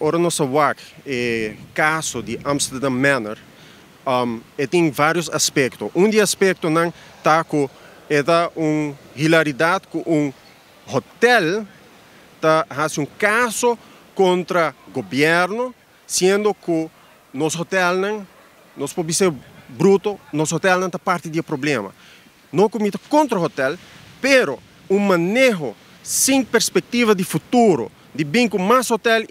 ora nossa WAC, caso de Amsterdam Manor, tem vários aspectos. Dos aspectos não está com uma hilaridade com um hotel, tá faz caso contra o governo, sendo que nosso hotel não, nós podemos ser bruto, nosso hotel não está parte do problema. Não comita contra o hotel, pero manejo sem perspectiva de futuro, de bem com mais hotel,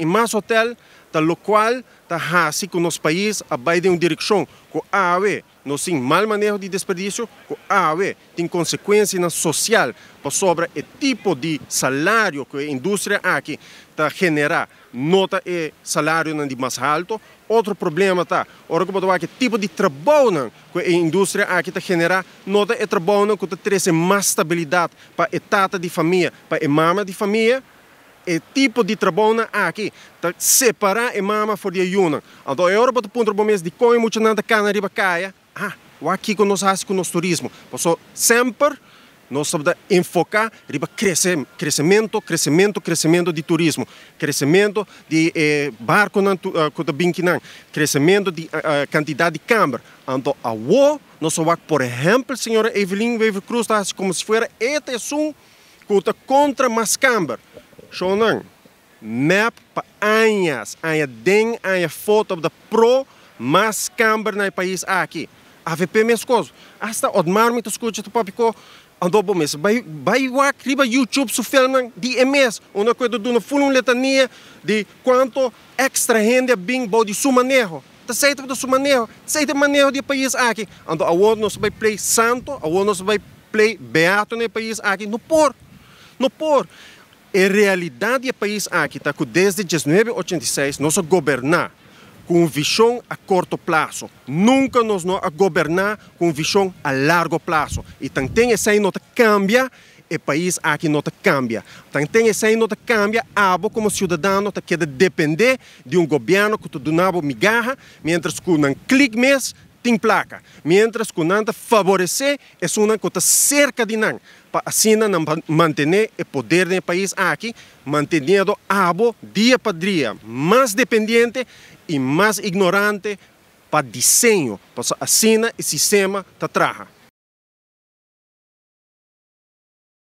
da lo qual está assim que o nosso país vai em uma direção que nós temos mau manejo de desperdício, que tem consequências sociais sobre o tipo de salário que a indústria aqui está generando, nota é salário de mais alto. Outro problema está, ora que tipo de trabalho que a indústria aqui está generando, nota é trabalho que traz mais estabilidade para a tata de família, para a mama de família. O tipo de trabalho aqui está separar a mama for de ayuna. Então, a Europa ponto para de como muito nada cana riba caia. O aqui que nós fazemos com o nosso turismo. Porque sempre nós sabemos enfocar riba crescimento de turismo, crescimento de barco que bem crescimento de quantidade de câmara. Então, nós vamos, por exemplo, senhora Evelyn Wever Cruz, como se fosse este assunto que está contra mais câmara. Shonan, map para anos, den foto da pro mais câmara no país aqui. AVP mesmo coisa. Hasta Odmar me escuta tu papico, andou bom mesmo. Vai riba YouTube su filme de mês, uma coisa de uma full letania de quanto extra gente bem de su manejo. Tá certo do su manejo, certo manejo de país aqui. Então agora nós vai play santo, agora nós vai play beato no país aqui, não por. A realidade do país aqui está que desde 1986 nós governar com visão a curto prazo. Nunca nós não governar com visão a largo prazo. E também essa nota cambia, o país aqui não cambia. Também essa nota cambia, como cidadão quer depender de um governo que te donava migarra, mientras que não clique mesmo, tem placa. Mientras que não favorecer, é uma que está cerca de nós. Para assim manter o poder do país aqui, mantendo dia para dia, mais dependente e mais ignorante para desenho. Para assim o sistema está traja.